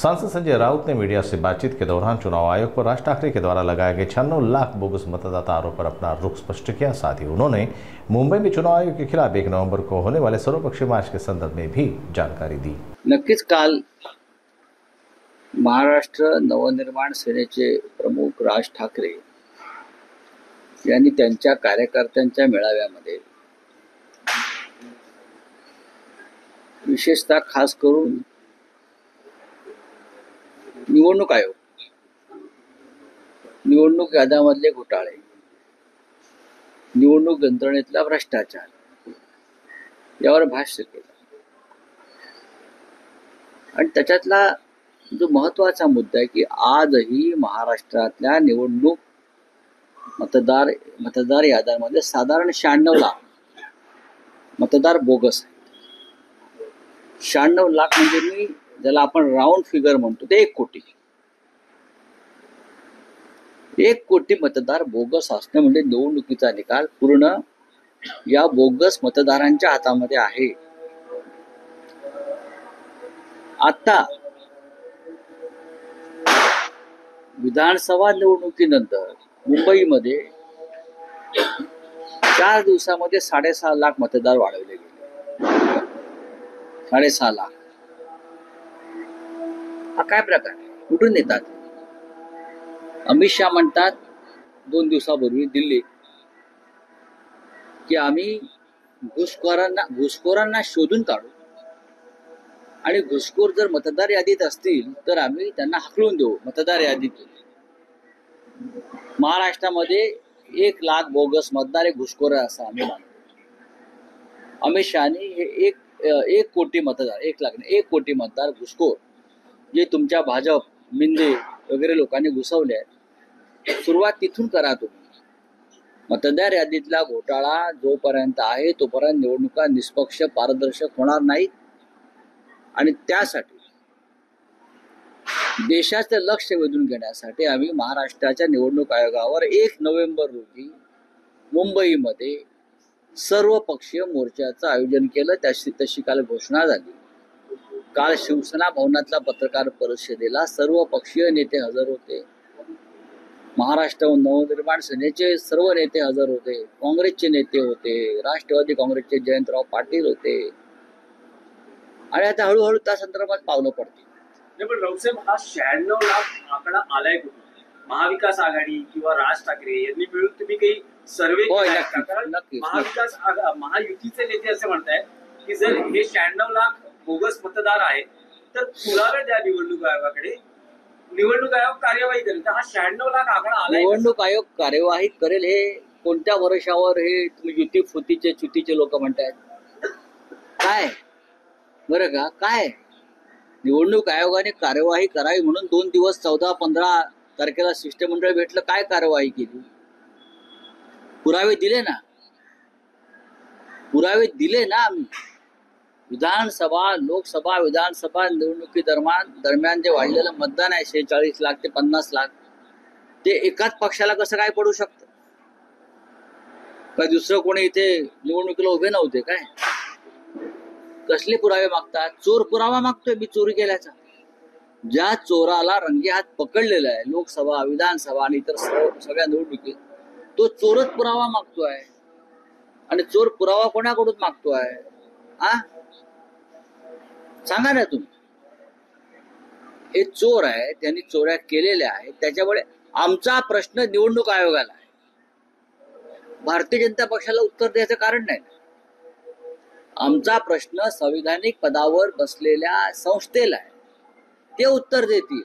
सांसद संजय राउत ने मीडिया से बातचीत के दौरान चुनाव आयोग पर राज ठाकरे के द्वारा लगाए गए 96 लाख बोगस मतदाता आरोप पर अपना रुख स्पष्ट किया। साथ ही उन्होंने मुंबई में चुनाव आयोग के खिलाफ 1 नवंबर को होने वाले सर्वपक्षीय मार्च के संदर्भ में भी जानकारी दी। नक्कीच काल महाराष्ट्र नवनिर्माण सेनेचे प्रमुख राज ठाकरे यांनी त्यांच्या कार्यकर्त्यांच्या मेळाव्यामध्ये विशेषतः खास करून निवडणूक आयोग, निवडणूक याद्यांमधले घोटाळे, निवडणूक यंत्रणेतला भ्रष्टाचार यावर भाष्य केलं आणि त्याच्यातला जो महत्वाचा मुद्दा आहे की आजही महाराष्ट्रातल्या निवडणूक मतदार याद्यांमध्ये साधारण 96 लाख मतदार बोगस आहेत। 96 लाख म्हणजे मी ज्याला आपण राऊंड फिगर म्हणतो ते 1 कोटी। 1 कोटी मतदार बोगस असणं म्हणजे निवडणुकीचा निकाल पूर्ण या बोगस मतदारांच्या हातामध्ये आहे। आता विधानसभा निवडणुकीनंतर मुंबईमध्ये 4 दिवसामध्ये 6.5 लाख मतदार वाढवले गेले। 6.5 लाख हा काय प्रकार आहे? कुठून येतात? अमित शहा म्हणतात 2 दिवसापूर्वी दिल्लीत की आम्ही घुसखोरांना शोधून काढू आणि घुसखोर जर मतदार यादीत असतील तर आम्ही त्यांना हाकलून देऊ मतदार यादीतून। महाराष्ट्रामध्ये 1 लाख बोगस मतदार घुसखोर आहे असं आम्ही मानतो। अमित शहानी हे 1 कोटी मतदार 1 लाख 1 कोटी मतदार घुसखोर जे तुमच्या भाजप, मिंदे वगैरे लोकांनी घुसवले आहेत, सुरुवात तिथून करा तुम्ही। मतदार यादीतला घोटाळा जोपर्यंत आहे तोपर्यंत निवडणुका निष्पक्ष पारदर्शक होणार नाहीत आणि त्यासाठी देशाचं लक्ष वेधून घेण्यासाठी आम्ही महाराष्ट्राच्या निवडणूक आयोगावर 1 नोव्हेंबर रोजी मुंबईमध्ये सर्वपक्षीय मोर्चाचं आयोजन केलं। तशी काल घोषणा झाली। काल शिवसेना भवनातल्या पत्रकार परिषदेला सर्वपक्षीय नेते हजर होते। महाराष्ट्र नवनिर्माण सेनेचे सर्व नेते हजर होते, काँग्रेसचे नेते होते, राष्ट्रवादी काँग्रेसचे जयंतराव पाटील होते आणि आता हळूहळू त्या संदर्भात पावलं पडतील। पण रावसाहेब, हा 96 लाख आकडा आलाय कुठून? महाविकास आघाडी किंवा राज ठाकरे यांनी मिळून तुम्ही काही सर्वे केलाय का? कारण महायुतीचे नेते असे म्हणतायत की जर हे 96 लाख बोगस मतदार आहेत तर पुरावे द्या निवडणूक आयोगाकडे, निवडणूक आयोग कार्यवाही करेल। तर हा 96 लाख आकडा आलाय। निवडणूक आयोग कार्यवाही करेल हे कोणत्या वर्षावर हे तुम्ही युती फुतीचे चुतीचे लोक म्हणतायत काय? बरं का, काय निवडणूक आयोगाने कार्यवाही करावी म्हणून 2 दिवस 14-15 तारखेला शिष्टमंडळ भेटलं, काय कार्यवाही केली? पुरावे दिले ना, पुरावे दिले ना आम्ही। विधानसभा, लोकसभा, विधानसभा निवडणुकी दरम्यान जे वाढलेलं मतदान आहे 46 लाख ते 50 लाख, ते एकाच पक्षाला कसं काय पडू शकतं? का दुसरं कोणी इथे निवडणुकीला उभे नव्हते काय? कसले पुरावे मागतात? चोर पुरावा मागतोय मी चोरी केल्याचा। ज्या चोराला रंगेहात पकडलेला आहे लोकसभा, विधानसभा आणि इतर सगळ्या निवडणुकीत, तो चोरच पुरावा मागतोय। आणि चोर पुरावा कोणाकडून मागतोय? सांगा ना तुम्ही। हे चोर आहे, त्यांनी चोऱ्या केलेल्या आहेत, त्याच्यामुळे आमचा प्रश्न निवडणूक आयोगाला आहे। भारतीय जनता पक्षाला उत्तर द्यायचं कारण नाही। आमचा प्रश्न संविधानिक पदावर बसलेल्या संस्थेला आहे, ते उत्तर देतील।